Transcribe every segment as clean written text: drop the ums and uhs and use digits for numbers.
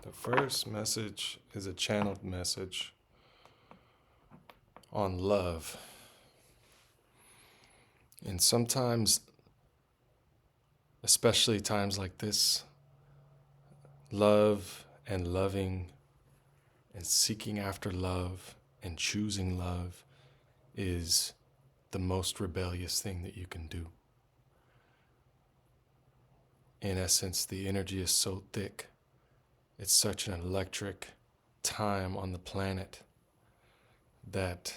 The first message is a channeled message on love. And sometimes, especially times like this, love and loving and seeking after love and choosing love is the most rebellious thing that you can do. In essence, the energy is so thick. It's such an electric time on the planet that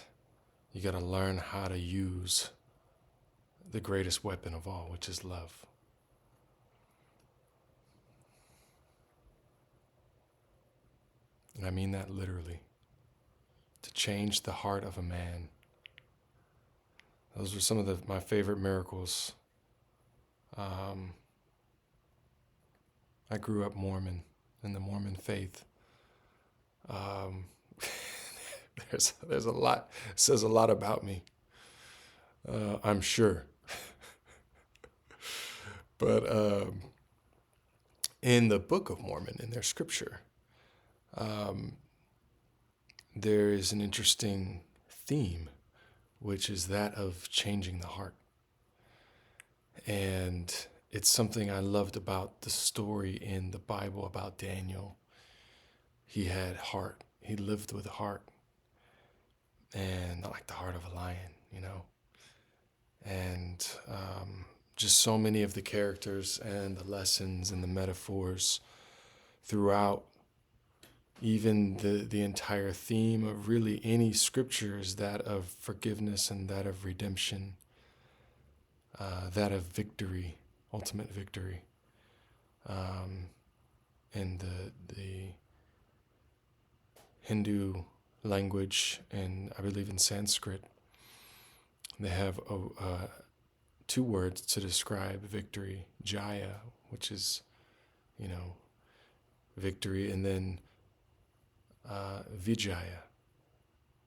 you got to learn how to use the greatest weapon of all, which is love. And I mean that literally. To change the heart of a man. Those were some of my favorite miracles. I grew up Mormon, in the Mormon faith. Um, there's a lot, says a lot about me, I'm sure. But in the Book of Mormon, in their scripture, there is an interesting theme, which is that of changing the heart. And it's something I loved about the story in the Bible about Daniel. He had heart. He lived with a heart. And not like the heart of a lion, you know. And just so many of the characters and the lessons and the metaphors throughout, even the entire theme of really any scripture is that of forgiveness and that of redemption, that of victory, ultimate victory. In the Hindu language, and I believe in Sanskrit, they have two words to describe victory: Jaya, which is, victory, and then Vijaya,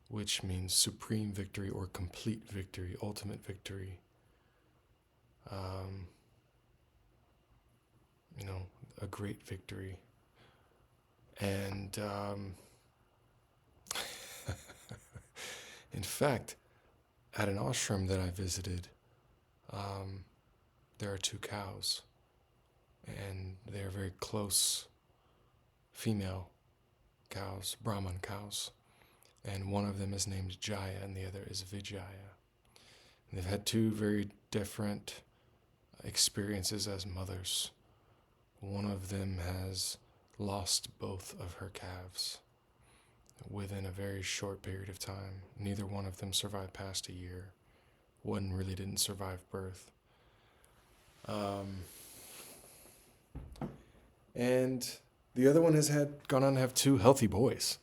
which means supreme victory or complete victory, ultimate victory. A great victory. And in fact, at an ashram that I visited, there are two cows, and they're very close female cows, Brahman cows. And one of them is named Jaya and the other is Vijaya. And they've had two very different experiences as mothers. One of them has lost both of her calves within a very short period of time. Neither one of them survived past a year. One really didn't survive birth. And the other one has gone on to have two healthy boys,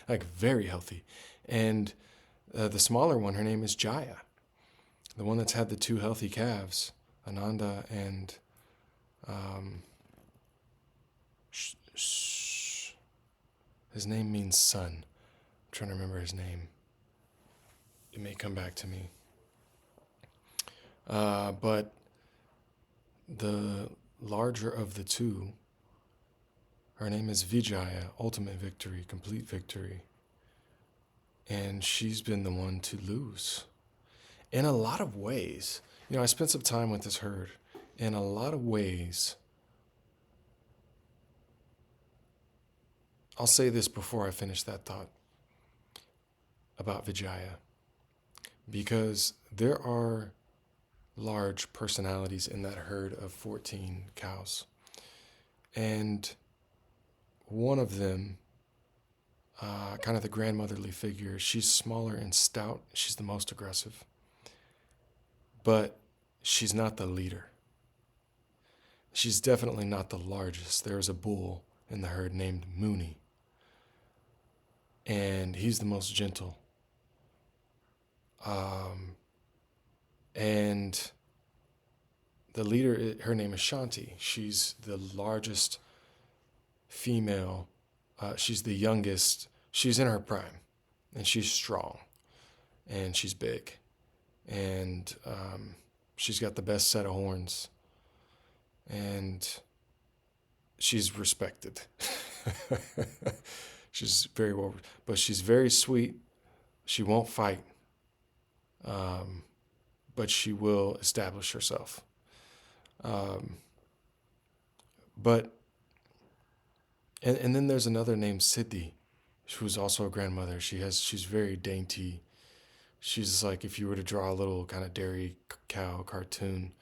like very healthy. And the smaller one, her name is Jaya. The one that's had the two healthy calves, Ananda and his name means son. I'm trying to remember his name. It may come back to me. But the larger of the two, her name is Vijaya, ultimate victory, complete victory. And she's been the one to lose. In a lot of ways, I spent some time with this herd. In a lot of ways, I'll say this before I finish that thought about Vijaya, because there are large personalities in that herd of 14 cows. And one of them, kind of the grandmotherly figure, she's smaller and stout. She's the most aggressive. But she's not the leader. She's definitely not the largest. There is a bull in the herd named Mooney. And he's the most gentle. And the leader, her name is Shanti. She's the largest female. She's the youngest. She's in her prime. And she's strong. And she's big. And she's got the best set of horns. And she's respected. She's very well, but she's very sweet. She won't fight, um, but she will establish herself. Um, but and then there's another named Sydney, who's also a grandmother. She's very dainty. She's like if you were to draw a little kind of dairy cow cartoon,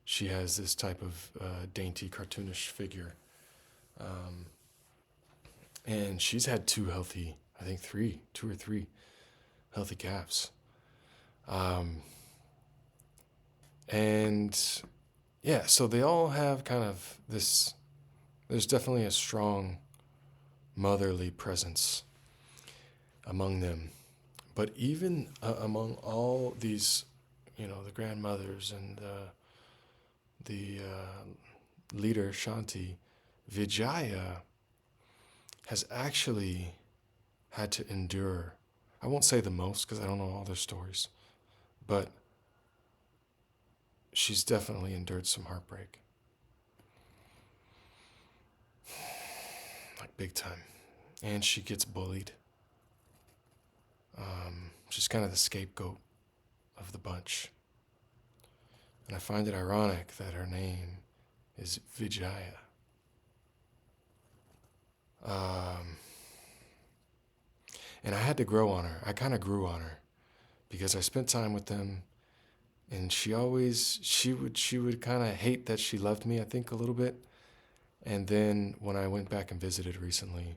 she has this type of dainty cartoonish figure. Um, and she's had two healthy, I think two or three healthy calves. Um, and yeah, so they all have kind of this, there's definitely a strong motherly presence among them. But even among all these, the grandmothers and the leader, Shanti, Vijaya has actually had to endure, I won't say the most because I don't know all their stories, but she's definitely endured some heartbreak. Like big time. And she gets bullied. She's kind of the scapegoat of the bunch. And I find it ironic that her name is Vijaya. And I had to grow on her. I kind of grew on her because I spent time with them, and she would kind of hate that she loved me, I think, a little bit. And then when I went back and visited recently,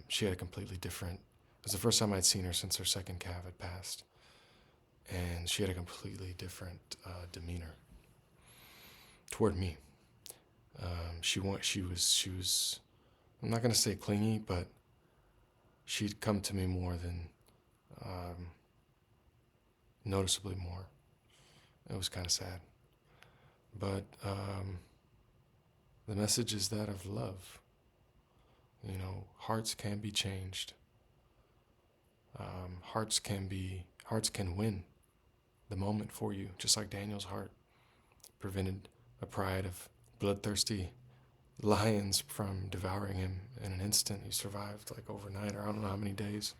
she had a completely different. It was the first time I'd seen her since her second calf had passed, and she had a completely different demeanor toward me. She was. I'm not gonna say clingy, but she'd come to me more than, noticeably more. It was kind of sad, but the message is that of love. Hearts can be changed. Hearts can win the moment for you, just like Daniel's heart prevented a pride of bloodthirsty lions from devouring him in an instant. He survived like overnight, or I don't know how many days,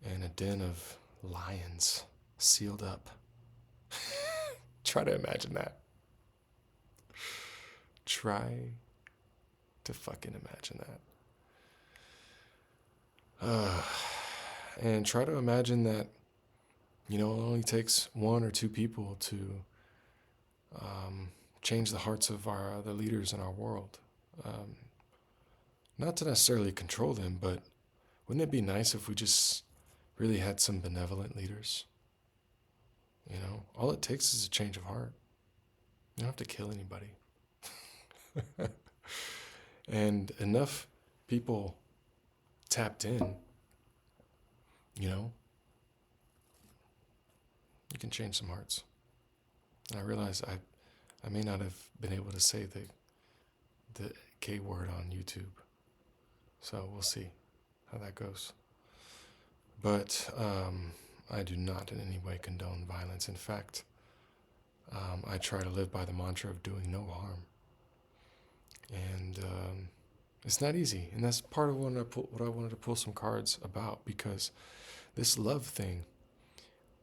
in a den of lions sealed up. Try to imagine that. Try to fucking imagine that. And try to imagine that, it only takes one or two people to change the hearts of the leaders in our world. Not to necessarily control them, but wouldn't it be nice if we just really had some benevolent leaders? All it takes is a change of heart. You don't have to kill anybody. And enough people tapped in, you can change some hearts. And I realize I may not have been able to say the K word on YouTube. So we'll see how that goes. But I do not in any way condone violence. In fact, I try to live by the mantra of doing no harm. And it's not easy. And that's part of what I wanted to pull some cards about, because this love thing,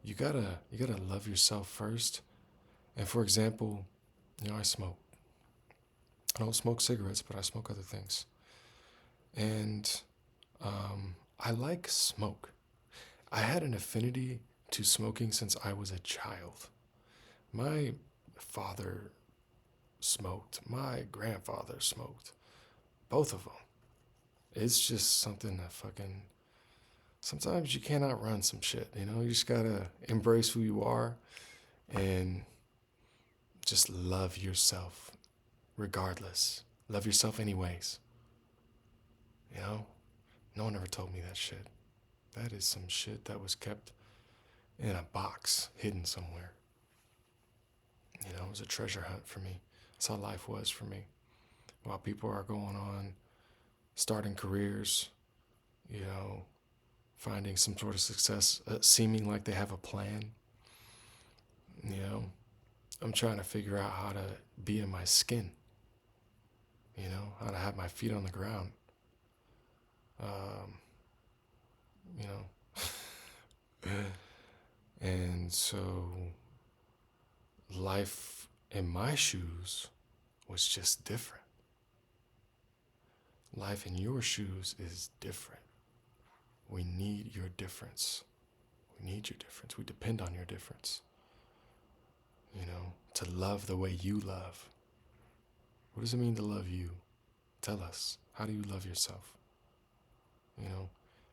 you gotta love yourself first. And for example, I smoke. I don't smoke cigarettes, but I smoke other things. And I like smoke. I had an affinity to smoking since I was a child. My father smoked. My grandfather smoked. Both of them. It's just something that fucking. Sometimes you can't outrun some shit, You just gotta embrace who you are and just love yourself regardless. Love yourself anyways. No one ever told me that shit. That is some shit that was kept in a box, hidden somewhere. It was a treasure hunt for me. That's how life was for me. While people are going on, starting careers, finding some sort of success, seeming like they have a plan, I'm trying to figure out how to be in my skin. how to have my feet on the ground, um, you know. And so life in my shoes was just different. Life in your shoes is different. We need your difference. We need your difference. We depend on your difference, to love the way you love. What does it mean to love you? Tell us. How do you love yourself?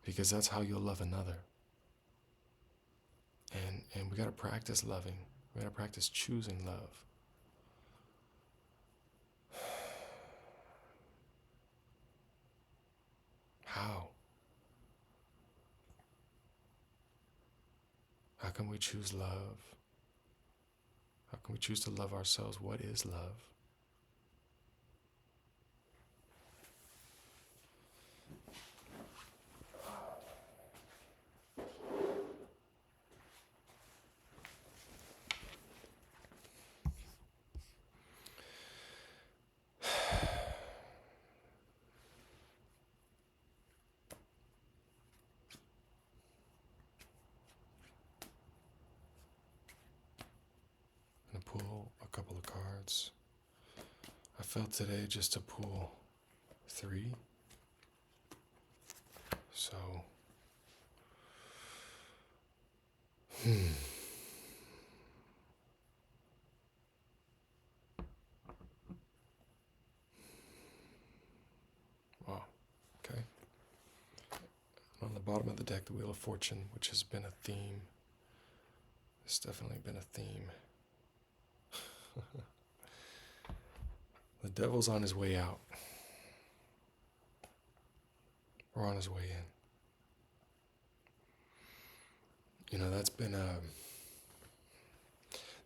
Because that's how you'll love another. And we got to practice loving. We got to practice choosing love. How? How can we choose love? How can we choose to love ourselves? What is love? I'm going to pull a couple of cards. I felt today just to pull 3. So, wow, okay. On the bottom of the deck, the Wheel of Fortune, which has been a theme. It's definitely been a theme. The devil's on his way out. Or on his way in. That's been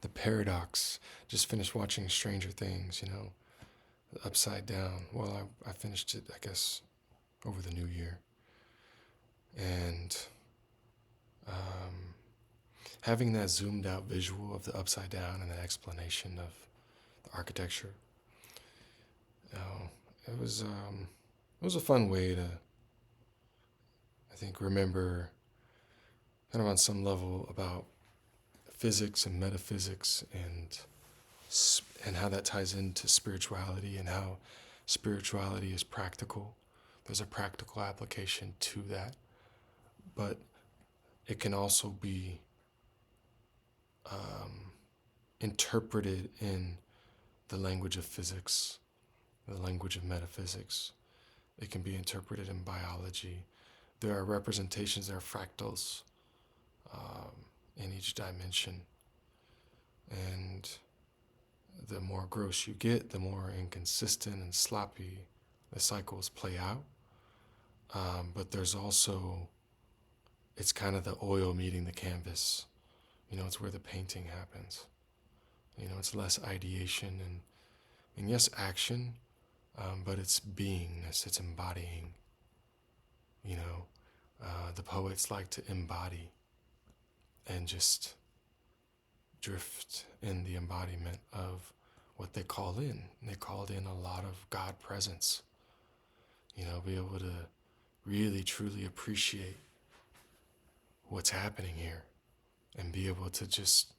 the paradox. Just finished watching Stranger Things, the Upside Down. Well, I finished it, I guess, over the new year. And having that zoomed out visual of the Upside Down and the explanation of the architecture, it was a fun way to, I think, remember kind of on some level about physics and metaphysics and how that ties into spirituality and how spirituality is practical. There's a practical application to that, but it can also be interpreted in the language of physics, the language of metaphysics. It can be interpreted in biology. There are representations, there are fractals in each dimension. And the more gross you get, the more inconsistent and sloppy the cycles play out. But there's also, it's kind of the oil meeting the canvas. It's where the painting happens. It's less ideation and yes, action, but it's beingness, it's embodying. The poets like to embody and just drift in the embodiment of what they call in. And they called in a lot of God presence. Be able to really, truly appreciate what's happening here and be able to just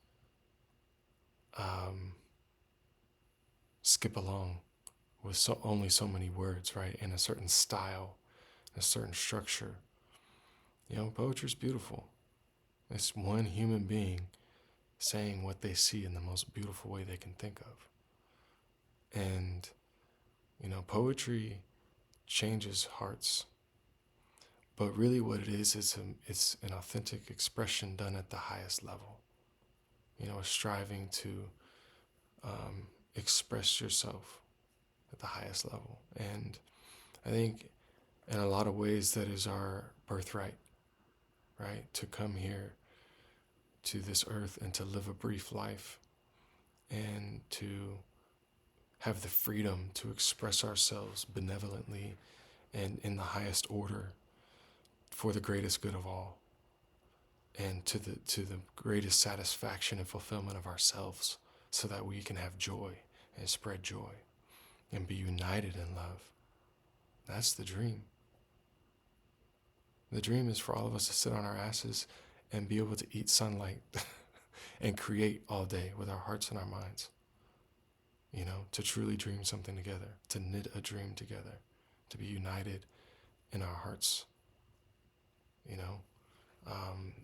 skip along with only so many words, right? In a certain style, a certain structure. Poetry's beautiful. It's one human being saying what they see in the most beautiful way they can think of. And, poetry changes hearts. But really what it is it's an authentic expression done at the highest level. Striving to express yourself at the highest level. And I think in a lot of ways that is our birthright, right? To come here to this earth and to live a brief life and to have the freedom to express ourselves benevolently and in the highest order for the greatest good of all and to the greatest satisfaction and fulfillment of ourselves so that we can have joy and spread joy. and be united in love. That's the dream. The dream is for all of us to sit on our asses and be able to eat sunlight and create all day with our hearts and our minds. To truly dream something together, to knit a dream together, to be united in our hearts.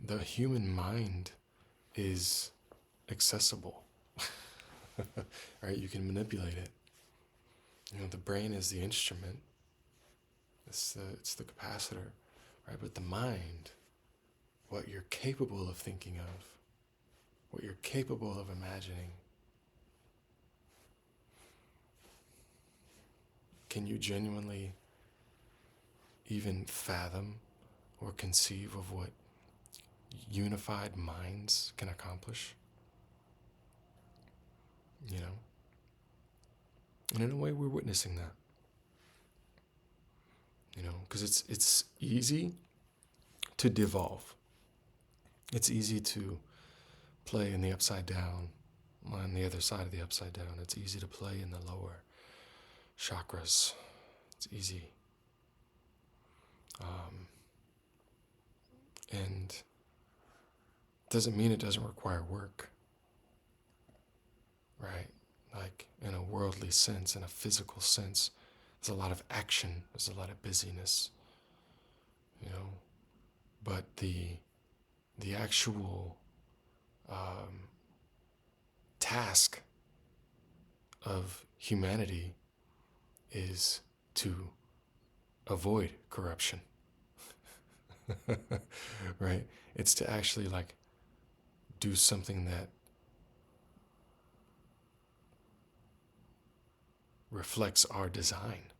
The human mind is accessible, right? You can manipulate it. The brain is the instrument. It's the capacitor, right? But the mind, what you're capable of thinking of, what you're capable of imagining, can you genuinely even fathom or conceive of what unified minds can accomplish? And in a way, we're witnessing that. Because it's easy to devolve. It's easy to play in the upside down, on the other side of the upside down. It's easy to play in the lower chakras. It's easy. And doesn't mean it doesn't require work, right? Like in a worldly sense, in a physical sense, there's a lot of action, there's a lot of busyness, but the actual task of humanity is to avoid corruption. Right? It's to actually do something that reflects our design,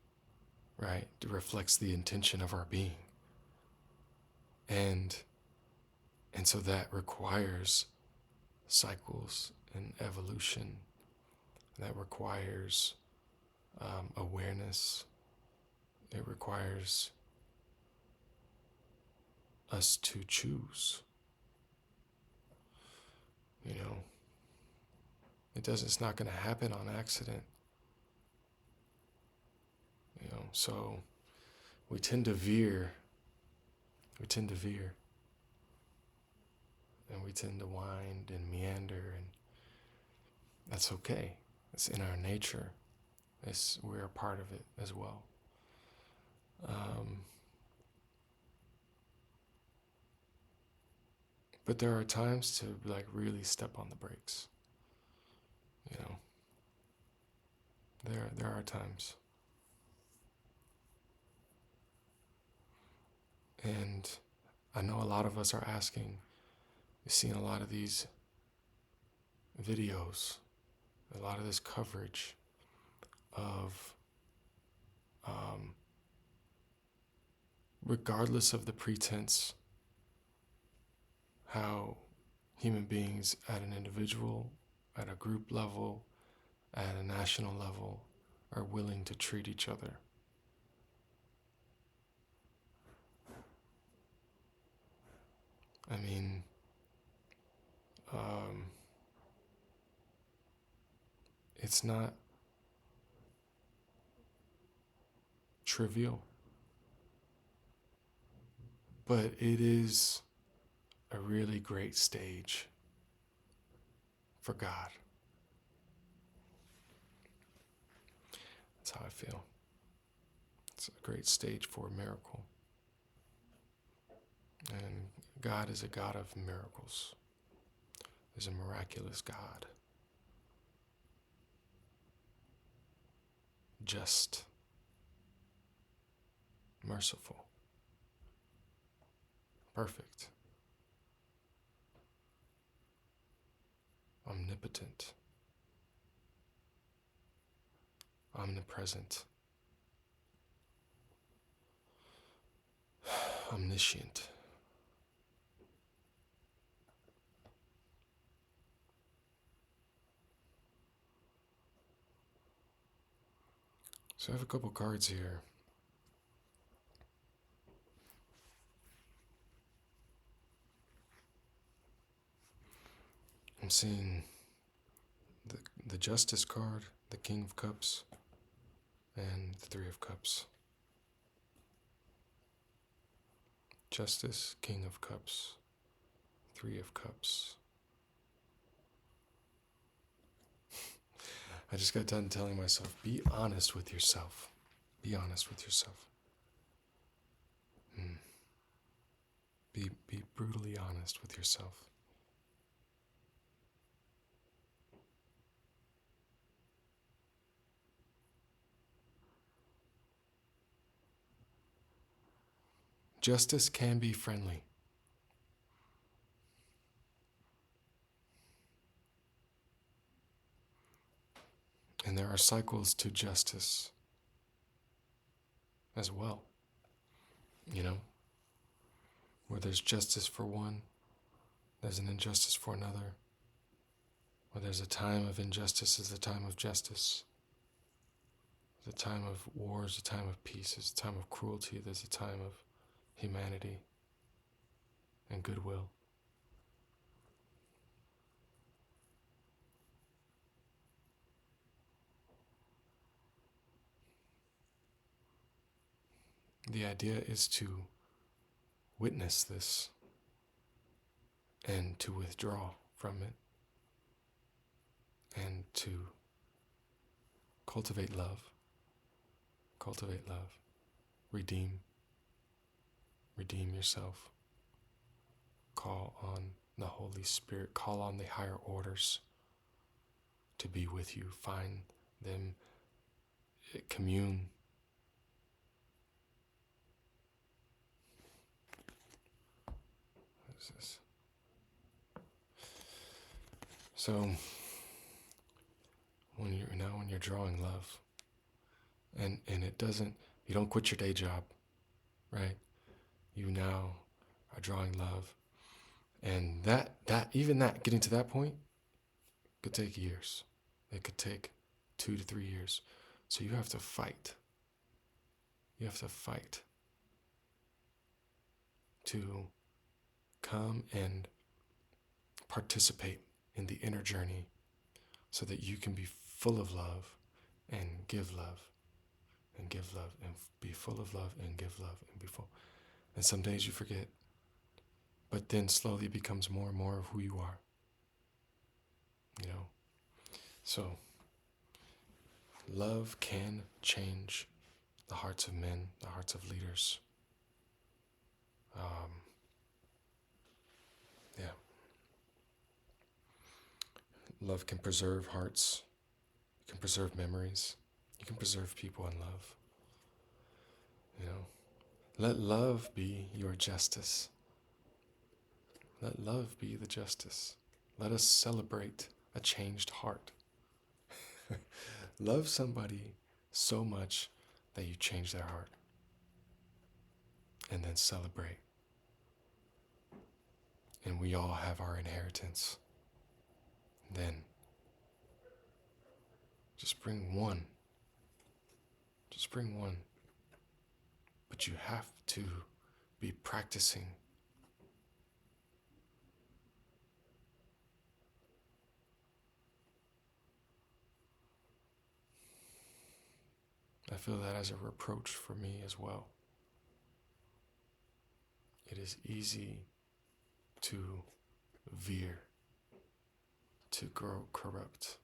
right? It reflects the intention of our being. And so that requires cycles and evolution. That requires awareness. It requires us to choose. It's not going to happen on accident. So we tend to veer. And we tend to wind and meander, and that's okay. It's in our nature. We're a part of it as well. But there are times to really step on the brakes. There are times. And I know a lot of us are asking, we've seen a lot of these videos, a lot of this coverage of, regardless of the pretense, how human beings at an individual, at a group level, at a national level, are willing to treat each other. I mean, it's not trivial, but it is a really great stage for God. That's how I feel. It's a great stage for a miracle. And God is a God of miracles. He's a miraculous God. Just, merciful, perfect, omnipotent, omnipresent, omniscient. So I have a couple cards here. I'm seeing the Justice card, the King of Cups, and the Three of Cups. Justice, King of Cups, Three of Cups. I just got done telling myself, be honest with yourself. Be honest with yourself. Be brutally honest with yourself. Justice can be friendly. And there are cycles to justice as well. You know, where there's justice for one, there's an injustice for another. Where there's a time of injustice is a time of justice. There's a time of war is a time of peace. There's a time of cruelty. There's a time of humanity and goodwill. The idea is to witness this and to withdraw from it and to cultivate love, redeem yourself, call on the Holy Spirit, call on the higher orders to be with you, find them, commune. What is this? So when you're drawing love, and it doesn't, you don't quit your day job, right? You now are drawing love, and that getting to that point could take years. It could take 2 to 3 years. So you have to fight. You have to fight to come and participate in the inner journey so that you can be full of love and give love and give love and be full of love and give love and be full. And some days you forget, but then slowly it becomes more and more of who you are. You know? So love can change the hearts of men, the hearts of leaders. Yeah. Love can preserve hearts. You can preserve memories. You can preserve people in love. You know, let love be your justice. Let love be the justice. Let us celebrate a changed heart. Love somebody so much that you change their heart. And then celebrate. And we all have our inheritance. Then just bring one. Just bring one. But you have to be practicing. I feel that as a reproach for me as well. It is easy to veer, to grow corrupt.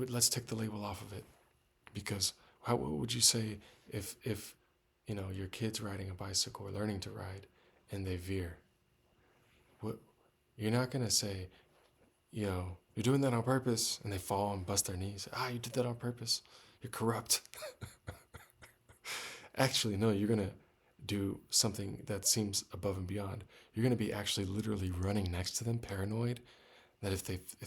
Let's take the label off of it, because what would you say if your kid's riding a bicycle or learning to ride and they veer? What, you're not gonna say, you're doing that on purpose, and they fall and bust their knees. You did that on purpose. You're corrupt. Actually, no, you're gonna do something that seems above and beyond. You're gonna be actually literally running next to them, paranoid that if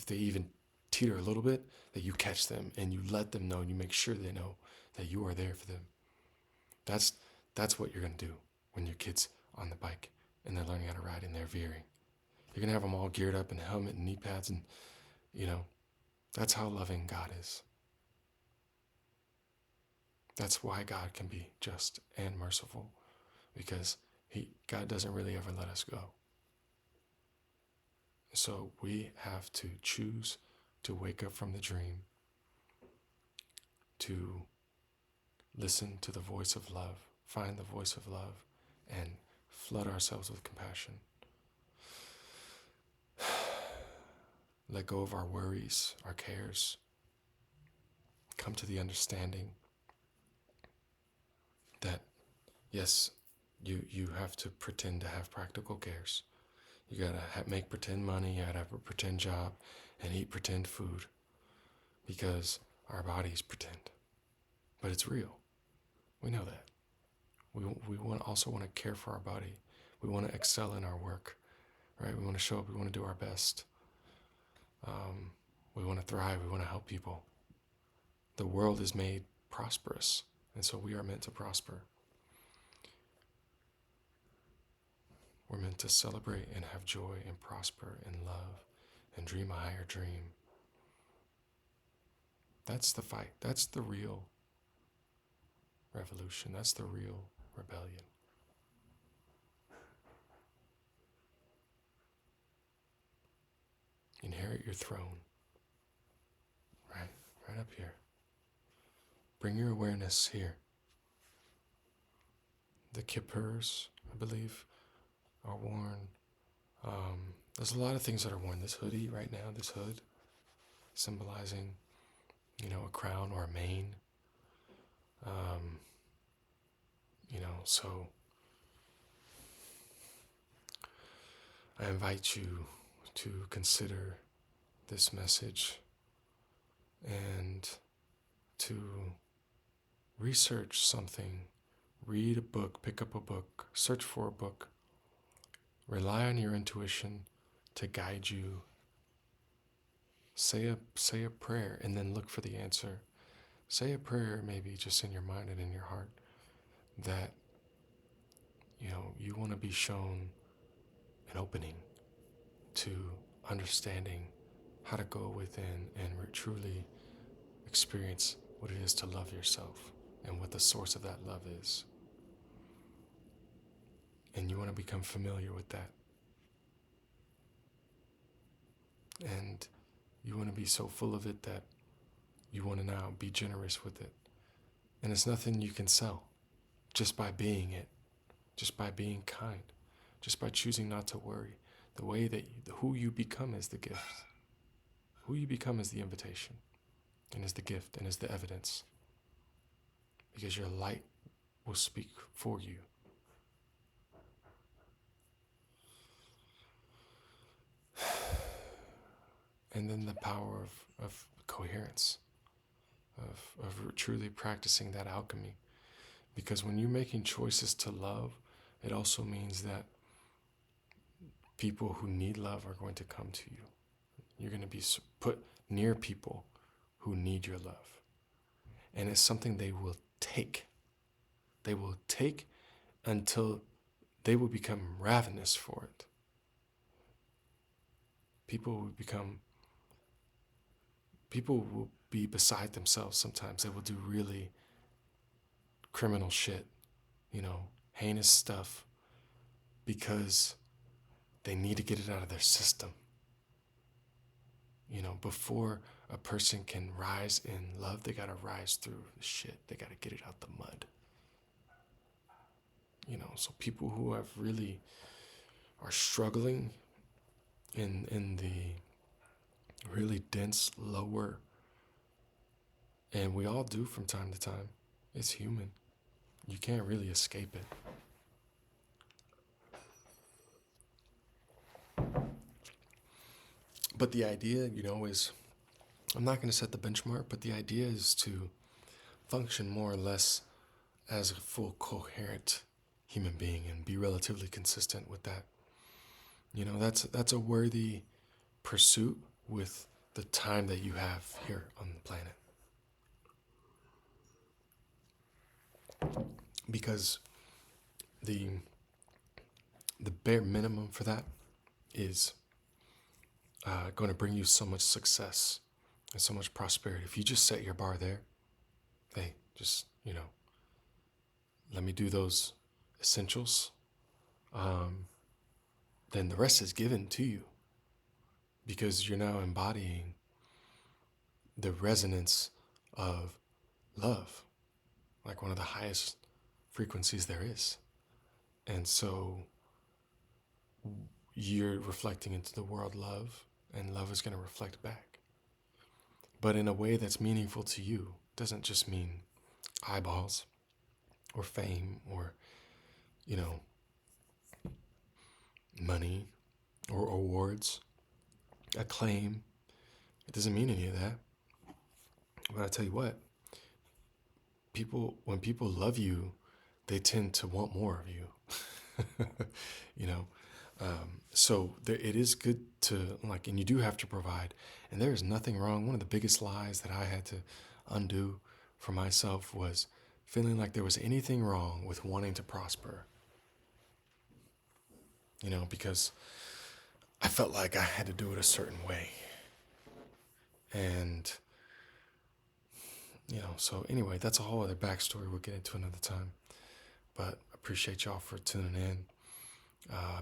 they even teeter a little bit, that you catch them and you let them know and you make sure they know that you are there for them. That's what you're gonna do when your kid's on the bike and they're learning how to ride and they're veering. You're gonna have them all geared up in helmet and knee pads, and that's how loving God is. That's why God can be just and merciful, because God doesn't really ever let us go. So we have to choose to wake up from the dream, to listen to the voice of love, find the voice of love, and flood ourselves with compassion. Let go of our worries, our cares. Come to the understanding that, yes, you have to pretend to have practical cares. You gotta make pretend money, you gotta have a pretend job, and eat pretend food, because our bodies pretend. But it's real. We know that. We also want to care for our body. We want to excel in our work, right? We want to show up. We want to do our best. We want to thrive. We want to help people. The world is made prosperous, and so we are meant to prosper. We're meant to celebrate and have joy and prosper and love and dream a higher dream. That's the fight. That's the real revolution. That's the real rebellion. Inherit your throne. Right up here. Bring your awareness here. The kippurs, I believe, are worn. There's a lot of things that are worn. This hoodie right now, this hood, symbolizing, a crown or a mane. So I invite you to consider this message and to research something, read a book, pick up a book, search for a book, rely on your intuition to guide you. Say a prayer and then look for the answer. Say a prayer maybe just in your mind and in your heart that you want to be shown an opening to understanding how to go within and truly experience what it is to love yourself and what the source of that love is. And you want to become familiar with that. And you want to be so full of it that you want to now be generous with it. And it's nothing you can sell just by being it, just by being kind, just by choosing not to worry. The way that who you become is the gift. Who you become is the invitation and is the gift and is the evidence. Because your light will speak for you. And then the power of coherence, of truly practicing that alchemy. Because when you're making choices to love, it also means that people who need love are going to come to you. You're going to be put near people who need your love. And it's something they will take. They will take until they will become ravenous for it. People will be beside themselves sometimes. They will do really criminal shit, heinous stuff, because they need to get it out of their system. Before a person can rise in love, they gotta rise through the shit. They gotta get it out the mud. So people who have really are struggling in the really dense lower, and we all do from time to time. It's human. You can't really escape it. But the idea, is, I'm not going to set the benchmark, but the idea is to function more or less as a full coherent human being and be relatively consistent with that. That's a worthy pursuit with the time that you have here on the planet. Because the bare minimum for that is going to bring you so much success and so much prosperity. If you just set your bar there, hey, just, let me do those essentials, then the rest is given to you, because you're now embodying the resonance of love, like one of the highest frequencies there is. And so you're reflecting into the world love, and love is going to reflect back, but in a way that's meaningful to you. Doesn't just mean eyeballs or fame or, you know, money or awards, acclaim. It doesn't mean any of that. But I tell you what, when people love you, they tend to want more of you. you know, so it is good to like, and you do have to provide. And there is nothing wrong. One of the biggest lies that I had to undo for myself was feeling like there was anything wrong with wanting to prosper. Because I felt like I had to do it a certain way. And, so anyway, that's a whole other backstory we'll get into another time. But I appreciate y'all for tuning in.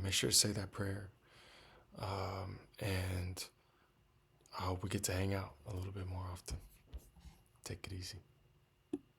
Make sure to say that prayer. And I hope we get to hang out a little bit more often. Take it easy.